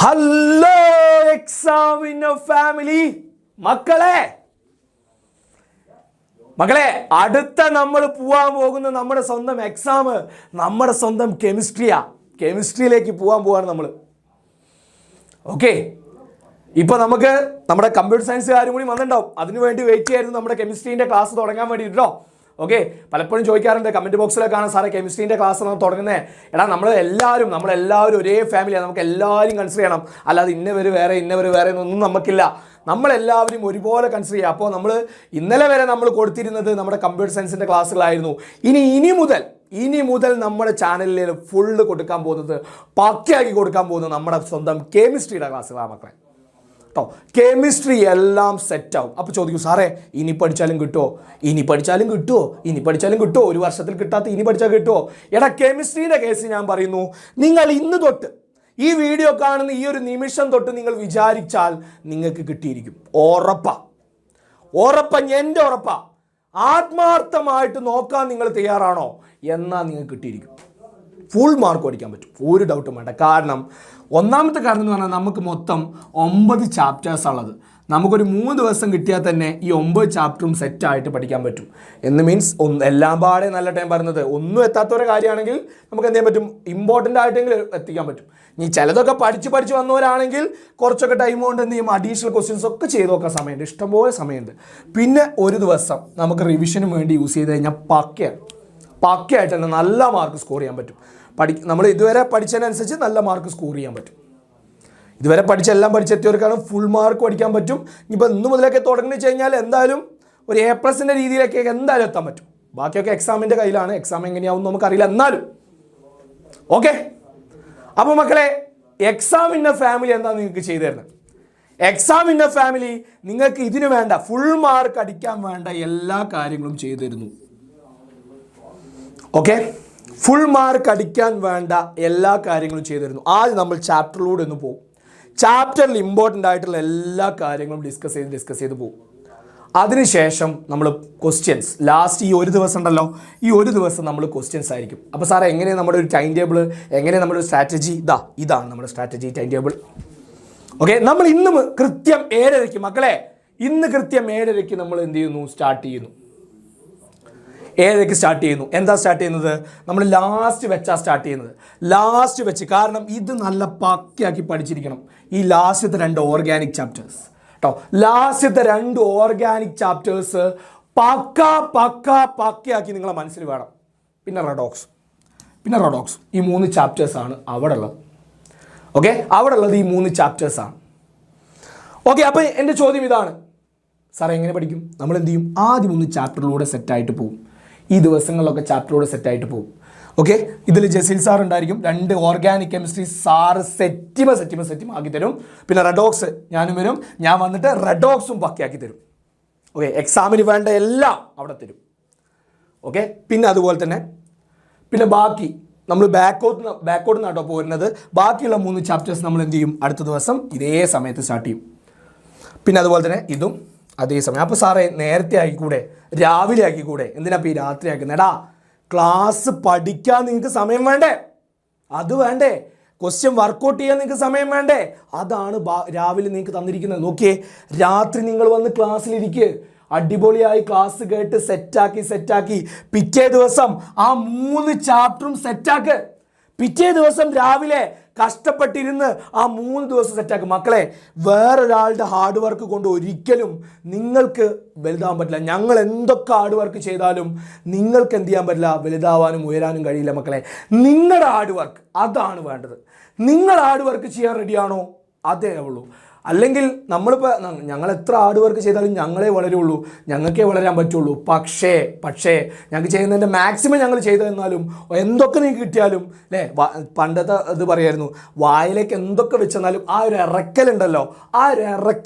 Hello എക്സാമിനോ family മക്കളെ അടുത്ത നമ്മൾ പോവാൻ പോകുന്ന നമ്മുടെ സ്വന്തം എക്സാം നമ്മുടെ സ്വന്തം കെമിസ്ട്രിയിലേക്ക് പോവാണ് നമ്മൾ. ഓക്കെ, ഇപ്പോൾ നമുക്ക് നമ്മുടെ കമ്പ്യൂട്ടർ സയൻസുകാരും കൂടി വന്നിട്ടുണ്ടാവും. അതിനുവേണ്ടി വെയിറ്റ് ചെയ്യായിരുന്നു നമ്മുടെ കെമിസ്ട്രീൻ്റെ ക്ലാസ് തുടങ്ങാൻ വേണ്ടിയിട്ടോ. ഓക്കെ, പലപ്പോഴും ചോദിക്കാറുണ്ട് കമൻറ്റ് ബോക്സിലൊക്കെ ആണ് സാറേ കെമിസ്ട്രീൻ്റെ ക്ലാസ് ആണ് തുടങ്ങുന്നത്. എടാ നമ്മളെല്ലാവരും ഒരേ ഫാമിലിയാണ്, നമുക്ക് എല്ലാവരും കൺസിഡർ ചെയ്യണം. അല്ലാതെ ഇന്നവർ വേറെ എന്നൊന്നും നമുക്കില്ല. നമ്മളെല്ലാവരും ഒരുപോലെ കൺസിഡർ ചെയ്യുക. അപ്പോൾ നമ്മൾ ഇന്നലെ വരെ നമ്മൾ കൊടുത്തിരുന്നത് നമ്മുടെ കമ്പ്യൂട്ടർ സയൻസിൻ്റെ ക്ലാസ്സുകളായിരുന്നു. ഇനി മുതൽ നമ്മുടെ ചാനലിൽ ഫുള്ള് കൊടുക്കാൻ പോകുന്നത്, പക്കയാക്കി കൊടുക്കാൻ പോകുന്നത് നമ്മുടെ സ്വന്തം കെമിസ്ട്രിയുടെ ക്ലാസ്സുകളാണ് മക്കളെ കേട്ടോ. കെമിസ്ട്രി എല്ലാം സെറ്റാവും. അപ്പോൾ ചോദിക്കും സാറേ ഇനി പഠിച്ചാലും കിട്ടുമോ, ഒരു വർഷത്തിൽ കിട്ടാത്ത ഇനി പഠിച്ചാൽ കിട്ടുമോ? എടാ കെമിസ്ട്രീൻ്റെ കേസ് ഞാൻ പറയുന്നു, നിങ്ങൾ ഇന്ന് തൊട്ട് ഈ വീഡിയോ കാണുന്ന ഈ ഒരു നിമിഷം തൊട്ട് നിങ്ങൾ വിചാരിച്ചാൽ നിങ്ങൾക്ക് കിട്ടിയിരിക്കും. ഉറപ്പാ, എൻ്റെ ഉറപ്പാ. ആത്മാർത്ഥമായിട്ട് നോക്കാൻ നിങ്ങൾ തയ്യാറാണോ എന്നാൽ നിങ്ങൾക്ക് കിട്ടിയിരിക്കും. ഫുൾ മാർക്ക് പഠിക്കാൻ പറ്റും, ഒരു ഡൗട്ടും വേണ്ട. കാരണം ഒന്നാമത്തെ കാരണം എന്ന് പറഞ്ഞാൽ നമുക്ക് മൊത്തം 9 ചാപ്റ്റേഴ്സ് ഉള്ളത്. നമുക്കൊരു 3 ദിവസം കിട്ടിയാൽ തന്നെ ഈ 9 ചാപ്റ്ററും സെറ്റായിട്ട് പഠിക്കാൻ പറ്റും. എന്ന് മീൻസ് എല്ലാം പാടെ നല്ല ടൈം പറയുന്നത് ഒന്നും എത്താത്തൊരു കാര്യമാണെങ്കിൽ നമുക്ക് എന്ത് ചെയ്യാൻ പറ്റും, ഇമ്പോർട്ടൻ്റ് ആയിട്ടെങ്കിലും എത്തിക്കാൻ പറ്റും. ഇനി ചിലതൊക്കെ പഠിച്ച് വന്നവരാണെങ്കിൽ കുറച്ചൊക്കെ ടൈം കൊണ്ട് എന്ത് ചെയ്യും, അഡീഷണൽ ക്വസ്റ്റ്യൻസ് ഒക്കെ ചെയ്ത് നോക്കാൻ സമയമുണ്ട്, ഇഷ്ടംപോലെ സമയമുണ്ട്. പിന്നെ ഒരു ദിവസം നമുക്ക് റിവിഷന് വേണ്ടി യൂസ് ചെയ്ത് കഴിഞ്ഞാൽ പക്കയായിട്ട് തന്നെ നല്ല മാർക്ക് സ്കോർ ചെയ്യാൻ പറ്റും. നമ്മൾ ഇതുവരെ പഠിച്ചതിനനുസരിച്ച് നല്ല മാർക്ക് സ്കോർ ചെയ്യാൻ പറ്റും. ഇതുവരെ എല്ലാം പഠിച്ചെത്തിയവർക്കാണ് ഫുൾ മാർക്ക് പഠിക്കാൻ പറ്റും. ഇനിയിപ്പോൾ ഇന്ന് മുതലൊക്കെ തുടങ്ങി വെച്ച് കഴിഞ്ഞാൽ എന്തായാലും ഒരു A+ൻ്റെ രീതിയിലേക്ക് എന്തായാലും എത്താൻ പറ്റും. ബാക്കിയൊക്കെ എക്സാമിൻ്റെ കയ്യിലാണ്, എക്സാം എങ്ങനെയാവും നമുക്കറിയില്ല. എന്നാലും ഓക്കെ. അപ്പോൾ മക്കളെ, എക്സാം ഇൻ എ ഫാമിലി എന്താ നിങ്ങൾക്ക് ചെയ്തു തരുന്നത്? എക്സാം ഇൻ എ ഫാമിലി നിങ്ങൾക്ക് ഇതിന് വേണ്ട ഫുൾ മാർക്ക് അടിക്കാൻ വേണ്ട എല്ലാ കാര്യങ്ങളും ചെയ്തു തരുന്നു. ഓക്കെ, ഫുൾ മാർക്ക് അടിക്കാൻ വേണ്ട എല്ലാ കാര്യങ്ങളും ചെയ്തു തരുന്നു. ആദ്യം നമ്മൾ ചാപ്റ്ററിലൂടെ ഒന്ന് പോകും. ചാപ്റ്ററിൽ ഇമ്പോർട്ടൻ്റ് ആയിട്ടുള്ള എല്ലാ കാര്യങ്ങളും ഡിസ്കസ് ചെയ്ത് പോകും. അതിനുശേഷം നമ്മൾ ക്വസ്റ്റ്യൻസ് ലാസ്റ്റ് ഈ ഒരു ദിവസം ഉണ്ടല്ലോ, ഈ ഒരു ദിവസം നമ്മൾ ക്വസ്റ്റ്യൻസ് ആയിരിക്കും. അപ്പോൾ സാറേ എങ്ങനെയാണ് നമ്മുടെ ഒരു ടൈം ടേബിൾ, എങ്ങനെയാണ് നമ്മുടെ ഒരു സ്ട്രാറ്റജി? ഇതാണ് നമ്മുടെ സ്ട്രാറ്റജി ടൈം ടേബിൾ. ഓക്കെ, നമ്മൾ ഇന്ന് കൃത്യം 7:30 മക്കളെ, ഇന്ന് കൃത്യം 7:30 നമ്മൾ എന്ത് ചെയ്യുന്നു, സ്റ്റാർട്ട് ചെയ്യുന്നു. 7:00 സ്റ്റാർട്ട് ചെയ്യുന്നു. എന്താ സ്റ്റാർട്ട് ചെയ്യുന്നത്? നമ്മൾ ലാസ്റ്റ് വെച്ചാണ് സ്റ്റാർട്ട് ചെയ്യുന്നത്. ലാസ്റ്റ് വെച്ച്, കാരണം ഇത് നല്ല പക്കയാക്കി പഠിച്ചിരിക്കണം. ഈ ലാസ്റ്റത്തെ 2 ഓർഗാനിക് ചാപ്റ്റേഴ്സ് കേട്ടോ, ലാസ്റ്റത്തെ 2 ഓർഗാനിക് ചാപ്റ്റേഴ്സ് പക്കയാക്കി നിങ്ങളെ മനസ്സിൽ വേണം. പിന്നെ റെഡോക്സ് ഈ 3 ചാപ്റ്റേഴ്സാണ് അവിടെ ഉള്ളത്. ഓക്കെ, അവിടെ ഉള്ളത് ഈ 3 ചാപ്റ്റേഴ്സാണ്. ഓക്കെ, അപ്പോൾ എൻ്റെ ചോദ്യം ഇതാണ്, സാറേ എങ്ങനെ പഠിക്കും? നമ്മൾ എന്ത് ചെയ്യും, ആദ്യം 1 ചാപ്റ്ററിലൂടെ സെറ്റായിട്ട് പോകും. ഈ ദിവസങ്ങളിലൊക്കെ ചാപ്റ്ററിലൂടെ സെറ്റായിട്ട് പോകും. ഓക്കെ, ഇതിൽ ജസീൽ സാർ ഉണ്ടായിരിക്കും. 2 ഓർഗാനിക് കെമിസ്ട്രി സാറ് സെറ്റിമ ആക്കി തരും. പിന്നെ റെഡോക്സ് ഞാനും വരും, ഞാൻ വന്നിട്ട് റെഡോക്സും പക്കയാക്കി തരും. ഓക്കെ, എക്സാമിന് വേണ്ട എല്ലാം അവിടെ തരും. ഓക്കെ, പിന്നെ അതുപോലെ തന്നെ ബാക്കി നമ്മൾ ബാക്കോട്ട് നിന്നാട്ടോ പോരുന്നത്. ബാക്കിയുള്ള 3 ചാപ്റ്റേഴ്സ് നമ്മൾ എന്ത് ചെയ്യും, അടുത്ത ദിവസം ഇതേ സമയത്ത് സ്റ്റാർട്ട് ചെയ്യും. പിന്നെ അതുപോലെ തന്നെ ഇതും അതേ സമയം. അപ്പോൾ സാറേ നേരത്തെ ആക്കിക്കൂടെ, രാവിലെ ആക്കിക്കൂടെ, എന്തിനാ ഇപ്പോൾ ഈ രാത്രി ആക്കുന്നത്? എടാ ക്ലാസ് പഠിക്കാൻ നിങ്ങൾക്ക് സമയം വേണ്ടേ? അത് വേണ്ടേ? ക്വസ്റ്റ്യൻ വർക്കൗട്ട് ചെയ്യാൻ നിങ്ങൾക്ക് സമയം വേണ്ടേ? അതാണ് രാവിലെ നിങ്ങൾക്ക് തന്നിരിക്കുന്നത്. നോക്കിയേ, രാത്രി നിങ്ങൾ വന്ന് ക്ലാസ്സിലിരിക്കുക, അടിപൊളിയായി ക്ലാസ് കേട്ട് സെറ്റാക്കി പിറ്റേ ദിവസം ആ 3 ചാപ്റ്ററും സെറ്റാക്ക്. പിറ്റേ ദിവസം രാവിലെ കഷ്ടപ്പെട്ടിരുന്ന് ആ 3 ദിവസം സെറ്റാക്കും. മക്കളെ, വേറൊരാളുടെ ഹാർഡ് വർക്ക് കൊണ്ട് ഒരിക്കലും നിങ്ങൾക്ക് വലുതാവാൻ പറ്റില്ല. ഞങ്ങൾ എന്തൊക്കെ ഹാർഡ് വർക്ക് ചെയ്താലും നിങ്ങൾക്ക് എന്ത് ചെയ്യാൻ പറ്റില്ല, വലുതാവാനും ഉയരാനും കഴിയില്ല മക്കളെ. നിങ്ങളുടെ ഹാർഡ് വർക്ക് അതാണ് വേണ്ടത്. നിങ്ങൾ ഹാർഡ് വർക്ക് ചെയ്യാൻ റെഡിയാണോ? അതേ ഉള്ളൂ. അല്ലെങ്കിൽ നമ്മളിപ്പോൾ ഞങ്ങൾ എത്ര ഹാർഡ് വർക്ക് ചെയ്താലും ഞങ്ങളെ വളരുള്ളൂ, ഞങ്ങൾക്കേ വളരാൻ പറ്റുള്ളൂ. പക്ഷേ ഞങ്ങൾക്ക് ചെയ്യുന്നതിൻ്റെ മാക്സിമം ഞങ്ങൾ ചെയ്തു തന്നാലും എന്തൊക്കെ നിങ്ങൾക്ക് കിട്ടിയാലും അല്ലേ, പണ്ടത്തെ ഇത് പറയായിരുന്നു, വായിലേക്ക് എന്തൊക്കെ വെച്ചെന്നാലും ആ ഒരു ഇറക്കലുണ്ടല്ലോ, ആ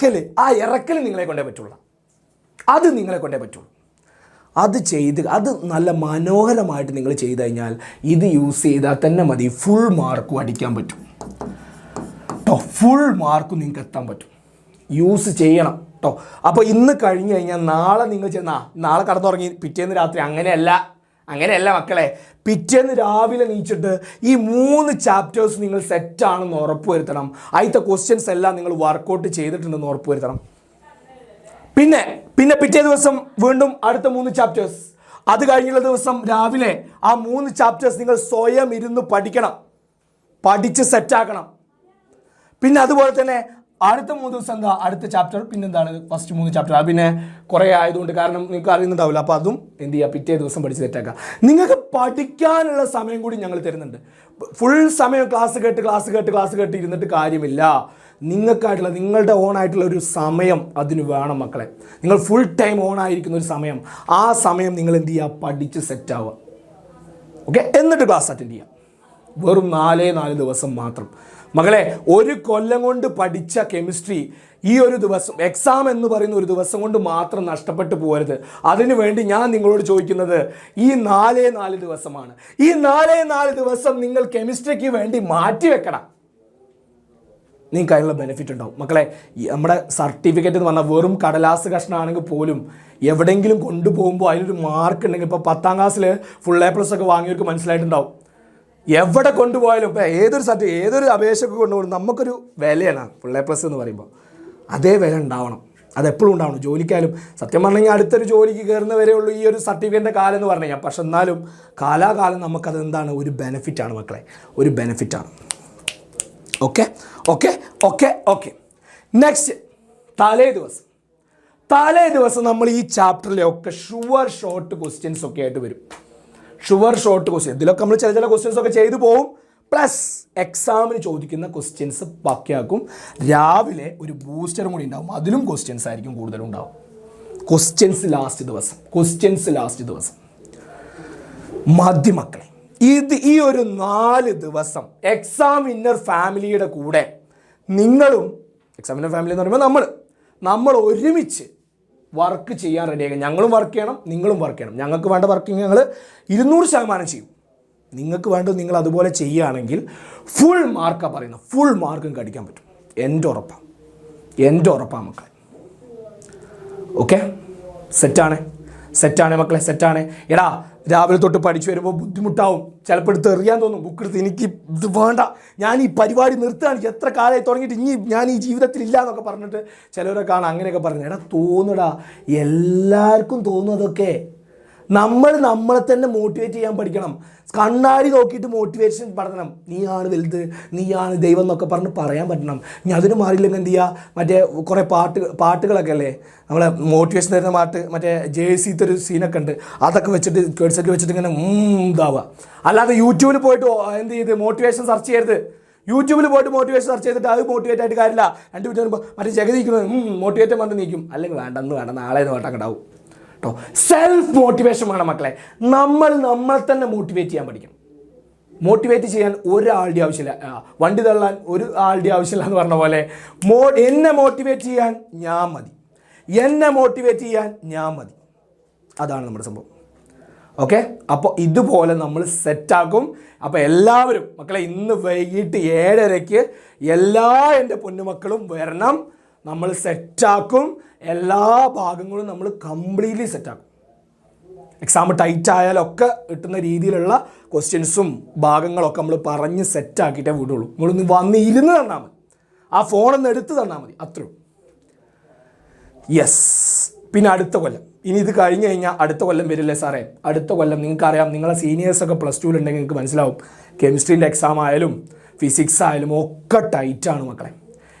ഇറക്കൽ നിങ്ങളെ കൊണ്ടേ പറ്റുള്ളൂ. അത് നിങ്ങളെ കൊണ്ടേ പറ്റുള്ളൂ. അത് നല്ല മനോഹരമായിട്ട് നിങ്ങൾ ചെയ്തു കഴിഞ്ഞാൽ ഇത് യൂസ് ചെയ്താൽ തന്നെ മതി, ഫുൾ മാർക്കും അടിക്കാൻ പറ്റും. ഫുൾ മാർക്ക് നിങ്ങൾക്ക് എത്താൻ പറ്റും. യൂസ് ചെയ്യണം കേട്ടോ. അപ്പോൾ ഇന്ന് കഴിഞ്ഞ് കഴിഞ്ഞാൽ നാളെ നിങ്ങൾ നാളെ കടന്നുറങ്ങി പിറ്റേന്ന് രാത്രി അങ്ങനെയല്ല മക്കളെ. പിറ്റേന്ന് രാവിലെ നീച്ചിട്ട് ഈ 3 ചാപ്റ്റേഴ്സ് നിങ്ങൾ സെറ്റാണെന്ന് ഉറപ്പുവരുത്തണം. അതിലത്തെ ക്വസ്റ്റ്യൻസ് എല്ലാം നിങ്ങൾ വർക്കൗട്ട് ചെയ്തിട്ടുണ്ടെന്ന് ഉറപ്പുവരുത്തണം. പിന്നെ പിറ്റേ ദിവസം വീണ്ടും അടുത്ത 3 ചാപ്റ്റേഴ്സ്. അത് കഴിഞ്ഞുള്ള ദിവസം രാവിലെ ആ 3 ചാപ്റ്റേഴ്സ് നിങ്ങൾ സ്വയം ഇരുന്ന് പഠിക്കണം, പഠിച്ച് സെറ്റാക്കണം. പിന്നെ അതുപോലെ തന്നെ അടുത്ത 3 ദിവസം എന്താ അടുത്ത ചാപ്റ്റർ, പിന്നെന്താണ് ഫസ്റ്റ് 3 ചാപ്റ്റർ. അത് പിന്നെ കുറേ ആയതുകൊണ്ട് കാരണം നിങ്ങൾക്ക് അറിയുന്നുണ്ടാവില്ല. അപ്പോൾ അതും എന്ത് ചെയ്യുക, പിറ്റേ ദിവസം പഠിച്ച് സെറ്റാക്കുക. നിങ്ങൾക്ക് പഠിക്കാനുള്ള സമയം കൂടി ഞങ്ങൾ തരുന്നുണ്ട്. ഫുൾ സമയം ക്ലാസ് കേട്ട് ഇരുന്നിട്ട് കാര്യമില്ല. നിങ്ങൾക്കായിട്ടുള്ള നിങ്ങളുടെ ഓണായിട്ടുള്ള ഒരു സമയം അതിന് വേണം മക്കളെ. നിങ്ങൾ ഫുൾ ടൈം ഓണായിരിക്കുന്ന ഒരു സമയം, ആ സമയം നിങ്ങൾ എന്ത് ചെയ്യുക, പഠിച്ച് സെറ്റാവുക. ഓക്കെ, എന്നിട്ട് ക്ലാസ് അറ്റൻഡ് ചെയ്യുക. വെറും 4 ദിവസം മാത്രം മകളെ. ഒരു കൊല്ലം കൊണ്ട് പഠിച്ച കെമിസ്ട്രി ഈ ഒരു ദിവസം, എക്സാം എന്ന് പറയുന്ന ഒരു ദിവസം കൊണ്ട് മാത്രം നഷ്ടപ്പെട്ടു പോകരുത്. അതിനു വേണ്ടി ഞാൻ നിങ്ങളോട് ചോദിക്കുന്നത് ഈ 4 ദിവസമാണ്. ഈ 4 ദിവസം നിങ്ങൾ കെമിസ്ട്രിക്ക് വേണ്ടി മാറ്റി വെക്കണം. നിങ്ങൾക്ക് അതിനുള്ള ബെനിഫിറ്റ് ഉണ്ടാവും മക്കളെ. നമ്മുടെ സർട്ടിഫിക്കറ്റ് എന്ന് പറഞ്ഞാൽ വെറും കടലാസ് കഷ്ണമാണെങ്കിൽ പോലും എവിടെയെങ്കിലും കൊണ്ടുപോകുമ്പോൾ അതിനൊരു മാർക്ക് ഉണ്ടെങ്കിൽ, ഇപ്പോൾ 10ാം ക്ലാസ്സിൽ ഫുൾ A+ ഒക്കെ വാങ്ങിയവർക്ക് മനസ്സിലായിട്ടുണ്ടാവും. എവിടെ കൊണ്ടുപോയാലും ഇപ്പോൾ ഏതൊരു അപേക്ഷയൊക്കെ കൊണ്ടുപോകും നമുക്കൊരു വിലയാണ് ഫുൾ A+ എന്ന് പറയുമ്പോൾ. അതേ വില ഉണ്ടാവണം, അതെപ്പോഴും ഉണ്ടാവണം. ജോലിക്കായാലും സത്യം പറഞ്ഞെങ്കിൽ അടുത്തൊരു ജോലിക്ക് കയറുന്ന വരെ ഉള്ളൂ ഈ ഒരു സർട്ടിഫിക്കറ്റിൻ്റെ കാലം എന്ന് പറഞ്ഞു കഴിഞ്ഞാൽ. പക്ഷെ എന്നാലും കാലാകാലം നമുക്കത് എന്താണ്, ഒരു ബെനിഫിറ്റാണ് മക്കളെ, ഒരു ബെനിഫിറ്റാണ്. ഓക്കെ. നെക്സ്റ്റ് തലേ ദിവസം നമ്മൾ ഈ ചാപ്റ്ററിലൊക്കെ ഷുവർ ഷോർട്ട് ക്വസ്റ്റ്യൻസ് ഒക്കെ ആയിട്ട് വരും. ഷുവർ ഷോർട്ട് ക്വസ്റ്റ്യൻ ഇതിലൊക്കെ നമ്മൾ ചില ക്വസ്റ്റ്യൻസ് ഒക്കെ ചെയ്തു പോകും. പ്ലസ് എക്സാമിന് ചോദിക്കുന്ന ക്വസ്റ്റ്യൻസ് പക്കയാക്കും. രാവിലെ ഒരു ബൂസ്റ്ററും കൂടി ഉണ്ടാവും, അതിലും ക്വസ്റ്റ്യൻസ് ആയിരിക്കും കൂടുതലും ഉണ്ടാവും. ക്വസ്റ്റ്യൻസ് ലാസ്റ്റ് ദിവസം മതി മക്കളെ. ഈ ഒരു 4 ദിവസം എക്സാം വിന്നർ ഫാമിലിയുടെ കൂടെ നിങ്ങളും, എക്സാം വിന്നർ ഫാമിലി എന്ന് പറയുമ്പോൾ നമ്മൾ ഒരുമിച്ച് വർക്ക് ചെയ്യാൻ റെഡിയാക്കുക. ഞങ്ങളും വർക്ക് ചെയ്യണം, നിങ്ങളും വർക്ക് ചെയ്യണം. ഞങ്ങൾക്ക് വേണ്ട വർക്കിംഗ് ഞങ്ങൾ 200% ചെയ്യും. നിങ്ങൾക്ക് വേണ്ടത് നിങ്ങൾ അതുപോലെ ചെയ്യുകയാണെങ്കിൽ ഫുൾ മാർക്കാണ് പറയുന്നത്, ഫുൾ മാർക്കും കടിക്കാൻ പറ്റും. എൻ്റെ ഉറപ്പാണ് മക്കളെ. ഓക്കെ, സെറ്റാണ് മക്കളെ, സെറ്റാണ്. എടാ രാവിലെ തൊട്ട് പഠിച്ചു വരുമ്പോൾ ബുദ്ധിമുട്ടാവും, ചിലപ്പോൾ എടുത്ത് എറിയാൻ തോന്നും, ബുക്ക് എടുത്ത് എനിക്ക് ഇത് വേണ്ട, ഞാൻ ഈ പരിപാടി നിർത്തുകയാണ്, എത്ര കാലമായി തുടങ്ങിയിട്ട് ഇനി ഞാൻ ഈ ജീവിതത്തിൽ ഇല്ല എന്നൊക്കെ പറഞ്ഞിട്ട് ചിലവരൊക്കെ കാണാം അങ്ങനെയൊക്കെ പറഞ്ഞു. എടാ തോന്നുടാ, എല്ലാവർക്കും തോന്നുന്നതൊക്കെ. നമ്മളെ തന്നെ മോട്ടിവേറ്റ് ചെയ്യാൻ പഠിക്കണം. കണ്ണാടി നോക്കിയിട്ട് മോട്ടിവേഷൻ പഠനം. നീയാണ് വലുത്, നീയാണ് ദൈവം എന്നൊക്കെ പറഞ്ഞ് പറയാൻ പറ്റണം. ഇനി അതിന് മാറിയില്ലെങ്കിൽ എന്ത് ചെയ്യുക, മറ്റേ കുറേ പാട്ടുകളൊക്കെ അല്ലേ നമ്മളെ മോട്ടിവേഷൻ തരുന്ന പാട്ട്, മറ്റേ JC ഒരു സീനൊക്കെ ഉണ്ട്, അതൊക്കെ വെച്ചിട്ട് കേഡ്സെറ്റ് വെച്ചിട്ട് ഇങ്ങനെ ഇതാവുക. അല്ലാതെ യൂട്യൂബിൽ പോയിട്ട് എന്ത് ചെയ്ത് മോട്ടിവേഷൻ സെർച്ച് ചെയ്യരുത്. യൂട്യൂബിൽ പോയിട്ട് മോട്ടിവേഷൻ സെർച്ച് ചെയ്തിട്ട് അത് മോട്ടിവേറ്റ് ആയിട്ട് കാര്യമില്ല. 2 മിനിറ്റ് വരുമ്പോൾ മറ്റേ ജഗതിക്കുന്നത് മോട്ടിവേറ്റ് പറഞ്ഞ് നീക്കും. അല്ലെങ്കിൽ വേണ്ട നാളെ വേണ്ട ഉണ്ടാവും കേട്ടോ. സെൽഫ് മോട്ടിവേഷൻ വേണം മക്കളെ. നമ്മളെ തന്നെ മോട്ടിവേറ്റ് ചെയ്യാൻ പഠിക്കണം. മോട്ടിവേറ്റ് ചെയ്യാൻ ഒരാളുടെ ആവശ്യമില്ല, വണ്ടി തള്ളാൻ ഒരു ആളുടെ ആവശ്യമില്ല എന്ന് പറഞ്ഞ പോലെ എന്നെ മോട്ടിവേറ്റ് ചെയ്യാൻ ഞാൻ മതി. അതാണ് നമ്മുടെ സംഭവം. ഓക്കെ, അപ്പോൾ ഇതുപോലെ നമ്മൾ സെറ്റാക്കും. അപ്പോൾ എല്ലാവരും മക്കളെ ഇന്ന് വൈകിട്ട് 7:30 എല്ലാ എൻ്റെ പൊന്നുമക്കളും വരണം. നമ്മൾ സെറ്റാക്കും. എല്ലാ ഭാഗങ്ങളും നമ്മൾ കംപ്ലീറ്റ്ലി സെറ്റാക്കും. എക്സാം ടൈറ്റ് ആയാലൊക്കെ കിട്ടുന്ന രീതിയിലുള്ള ക്വസ്റ്റ്യൻസും ഭാഗങ്ങളൊക്കെ നമ്മൾ പറഞ്ഞ് സെറ്റാക്കിയിട്ടേ വിടുള്ളൂ. നിങ്ങളൊന്ന് വന്ന് ഇരുന്ന് തന്നാൽ മതി, ആ ഫോണൊന്ന് എടുത്ത് തന്നാൽ മതി, അത്രയും. യെസ്. പിന്നെ അടുത്ത കൊല്ലം, ഇനി ഇത് കഴിഞ്ഞ് കഴിഞ്ഞാൽ അടുത്ത കൊല്ലം വരില്ലേ സാറേ? അടുത്ത കൊല്ലം നിങ്ങൾക്കറിയാം, നിങ്ങളെ സീനിയേഴ്സൊക്കെ +2 ഉണ്ടെങ്കിൽ നിങ്ങൾക്ക് മനസ്സിലാവും. കെമിസ്ട്രീൻ്റെ എക്സാം ആയാലും ഫിസിക്സ് ആയാലും ഒക്കെ ടൈറ്റാണ് മക്കളെ.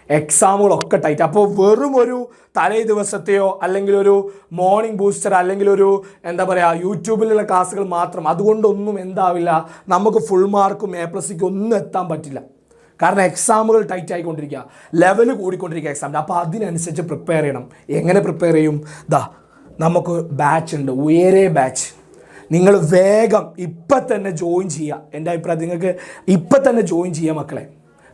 എക്സാമുകളൊക്കെ ടൈറ്റ്. അപ്പോൾ വെറും ഒരു തലേ ദിവസത്തെയോ അല്ലെങ്കിൽ ഒരു മോർണിംഗ് ബൂസ്റ്റർ അല്ലെങ്കിൽ ഒരു എന്താ പറയുക യൂട്യൂബിലുള്ള ക്ലാസ്സുകൾ മാത്രം അതുകൊണ്ടൊന്നും എന്താവില്ല, നമുക്ക് ഫുൾ മാർക്കും A+ക്ക് ഒന്നും എത്താൻ പറ്റില്ല. കാരണം എക്സാമുകൾ ടൈറ്റ് ആയിക്കൊണ്ടിരിക്കുക, ലെവൽ കൂടിക്കൊണ്ടിരിക്കുക എക്സാമിൻ്റെ. അപ്പോൾ അതിനനുസരിച്ച് പ്രിപ്പയർ ചെയ്യണം. എങ്ങനെ പ്രിപ്പയർ ചെയ്യും? നമുക്ക് ബാച്ച് ഉണ്ട്, ഉയരെ ബാച്ച്. നിങ്ങൾ വേഗം ഇപ്പം തന്നെ ജോയിൻ ചെയ്യുക. എൻ്റെ അഭിപ്രായത്തിൽ നിങ്ങൾക്ക് ഇപ്പം തന്നെ ജോയിൻ ചെയ്യുക മക്കളെ.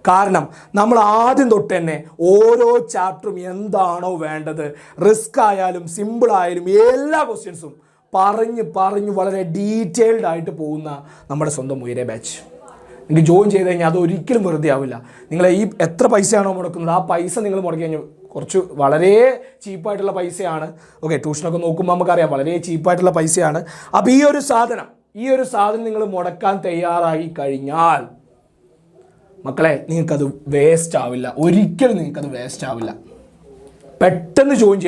കാരണം നമ്മൾ ആദ്യം തൊട്ട് തന്നെ ഓരോ ചാപ്റ്ററും എന്താണോ വേണ്ടത്, റിസ്ക് ആയാലും സിമ്പിൾ ആയാലും എല്ലാ ക്വസ്റ്റ്യൻസും പറഞ്ഞ് വളരെ ഡീറ്റെയിൽഡ് ആയിട്ട് പോകുന്ന നമ്മുടെ സ്വന്തം ഉയരെ ബാച്ച്. നിങ്ങൾക്ക് ജോയിൻ ചെയ്ത് കഴിഞ്ഞാൽ അത് ഒരിക്കലും വെറുതെ ആവില്ല. നിങ്ങൾ ഈ എത്ര പൈസയാണോ മുടക്കുന്നത് ആ പൈസ നിങ്ങൾ മുടക്കി കഴിഞ്ഞാൽ കുറച്ച് വളരെ ചീപ്പായിട്ടുള്ള പൈസയാണ്. ഓക്കെ, ട്യൂഷനൊക്കെ നോക്കുമ്പോൾ നമുക്കറിയാം വളരെ ചീപ്പായിട്ടുള്ള പൈസയാണ്. അപ്പോൾ ഈ ഒരു സാധനം ഈ ഒരു സാധനം നിങ്ങൾ മുടക്കാൻ തയ്യാറായി കഴിഞ്ഞാൽ മക്കളെ നിങ്ങൾക്കത് വേസ്റ്റ് ആവില്ല, ഒരിക്കലും നിങ്ങൾക്കത് വേസ്റ്റ് ആവില്ല. പെട്ടെന്ന് ജോയിൻ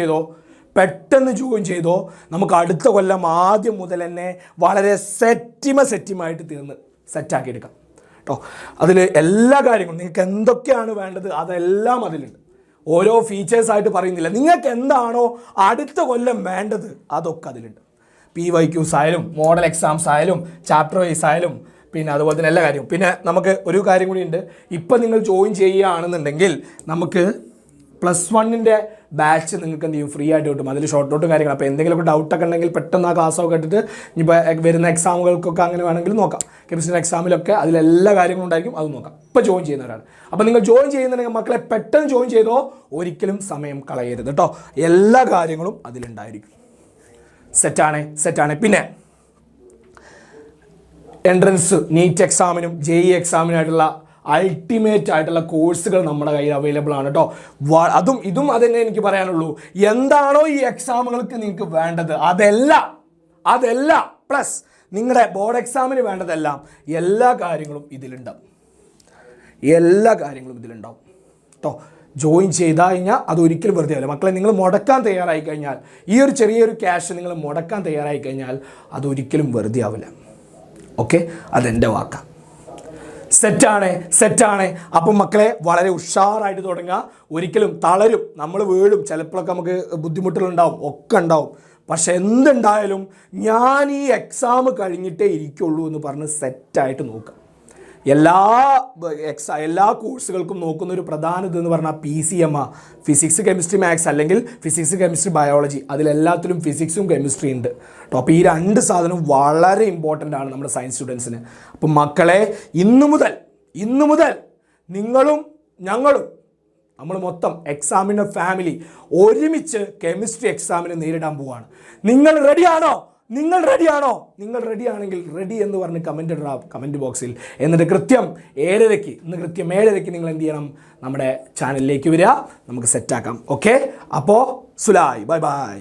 ചെയ്തോ. നമുക്ക് അടുത്ത കൊല്ലം ആദ്യം മുതൽ തന്നെ വളരെ സെറ്റിമായിട്ട് തീർന്ന് സെറ്റാക്കി എടുക്കാം കേട്ടോ. അതിൽ എല്ലാ കാര്യങ്ങളും നിങ്ങൾക്ക് എന്തൊക്കെയാണ് വേണ്ടത് അതെല്ലാം അതിലുണ്ട്. ഓരോ ഫീച്ചേഴ്സായിട്ട് പറയുന്നില്ല, നിങ്ങൾക്ക് എന്താണോ അടുത്ത കൊല്ലം വേണ്ടത് അതൊക്കെ അതിലുണ്ട്. PYQs ആയാലും മോഡൽ എക്സാംസ് ആയാലും ചാപ്റ്റർ വൈസ് ആയാലും പിന്നെ അതുപോലെ തന്നെ എല്ലാ കാര്യവും. പിന്നെ നമുക്ക് ഒരു കാര്യം കൂടി ഉണ്ട്, ഇപ്പം നിങ്ങൾ ജോയിൻ ചെയ്യുകയാണെന്നുണ്ടെങ്കിൽ നമുക്ക് +1 ബാച്ച് നിങ്ങൾക്ക് എന്ത് ചെയ്യും, ഫ്രീ ആയിട്ട് കിട്ടും. അതിൽ ഷോർട്ട് നോട്ട് കാര്യങ്ങൾ. അപ്പോൾ എന്തെങ്കിലുമൊക്കെ ഡൗട്ടൊക്കെ ഉണ്ടെങ്കിൽ പെട്ടെന്ന് ആ ക്ലാസ്സൊക്കെ ഇട്ടിട്ട് ഇനിയിപ്പോൾ വരുന്ന എക്സാമുകൾക്കൊക്കെ അങ്ങനെ വേണമെങ്കിൽ നോക്കാം. കെമിസ്ട്രി എക്സാമിലൊക്കെ അതിലെല്ലാ കാര്യങ്ങളും ഉണ്ടായിരിക്കും, അത് നോക്കാം. ഇപ്പോൾ ജോയിൻ ചെയ്യുന്നവരാണ്. അപ്പോൾ നിങ്ങൾ ജോയിൻ ചെയ്യുന്നുണ്ടെങ്കിൽ മക്കളെ പെട്ടെന്ന് ജോയിൻ ചെയ്തോ, ഒരിക്കലും സമയം കളയരുത് കേട്ടോ. എല്ലാ കാര്യങ്ങളും അതിലുണ്ടായിരിക്കും. സെറ്റാണ്. പിന്നെ എൻട്രൻസ് നീറ്റ് എക്സാമിനും JEE എക്സാമിനായിട്ടുള്ള അൾട്ടിമേറ്റ് ആയിട്ടുള്ള കോഴ്സുകൾ നമ്മുടെ കയ്യിൽ അവൈലബിൾ ആണ് കേട്ടോ. ഇതും അതന്നെ എനിക്ക് പറയാനുള്ളൂ. എന്താണോ ഈ എക്സാമുകൾക്ക് നിങ്ങൾക്ക് വേണ്ടത് അതെല്ലാം പ്ലസ് നിങ്ങളുടെ ബോർഡ് എക്സാമിന് വേണ്ടതെല്ലാം എല്ലാ കാര്യങ്ങളും ഇതിലുണ്ടാവും കേട്ടോ. ജോയിൻ ചെയ്ത് കഴിഞ്ഞാൽ അതൊരിക്കലും വെറുതെ ആവില്ല മക്കളെ. നിങ്ങൾ മുടക്കാൻ തയ്യാറായി കഴിഞ്ഞാൽ, ഈ ഒരു ചെറിയൊരു ക്യാഷ് നിങ്ങൾ മുടക്കാൻ തയ്യാറായി കഴിഞ്ഞാൽ അതൊരിക്കലും വെറുതെ ആവില്ല. ഓക്കെ, അതെൻ്റെ വാക്കാണ്. സെറ്റാണ്. അപ്പം മക്കളെ വളരെ ഉഷാറായിട്ട് തുടങ്ങുക. ഒരിക്കലും തളരും, നമ്മൾ വീഴും, ചിലപ്പോഴൊക്കെ നമുക്ക് ബുദ്ധിമുട്ടുകളുണ്ടാവും, ഒക്കെ ഉണ്ടാവും. പക്ഷെ എന്തുണ്ടായാലും ഞാൻ ഈ എക്സാം കഴിഞ്ഞിട്ടേ ഇരിക്കുള്ളൂ എന്ന് പറഞ്ഞ് സെറ്റായിട്ട് നോക്കുക. എല്ലാ കോഴ്സുകൾക്കും നോക്കുന്ന ഒരു പ്രധാന ഇതെന്ന് പറഞ്ഞാൽ PCM, ഫിസിക്സ് കെമിസ്ട്രി മാത്സ്, അല്ലെങ്കിൽ ഫിസിക്സ് കെമിസ്ട്രി ബയോളജി. അതിലെല്ലാത്തിലും ഫിസിക്സും കെമിസ്ട്രി ഉണ്ട് കേട്ടോ. അപ്പോൾ ഈ 2 സാധനം വളരെ ഇമ്പോർട്ടൻ്റ് ആണ് നമ്മുടെ സയൻസ് സ്റ്റുഡൻസിന്. അപ്പം മക്കളെ ഇന്നു മുതൽ നിങ്ങളും ഞങ്ങളും നമ്മൾ മൊത്തം എക്സാമിൻ്റെ ഫാമിലി ഒരുമിച്ച് കെമിസ്ട്രി എക്സാമിന് നേരിടാൻ പോവുകയാണ്. നിങ്ങൾ റെഡിയാണോ? നിങ്ങൾ റെഡിയാണെങ്കിൽ റെഡി എന്ന് പറഞ്ഞ് കമൻറ്റ് ബോക്സിൽ. എന്നിട്ട് കൃത്യം 7:30 നിങ്ങൾ എന്ത് ചെയ്യണം, നമ്മുടെ ചാനലിലേക്ക് വരിക, നമുക്ക് സെറ്റാക്കാം. ഓക്കെ, അപ്പോൾ സുലായ്, ബൈ.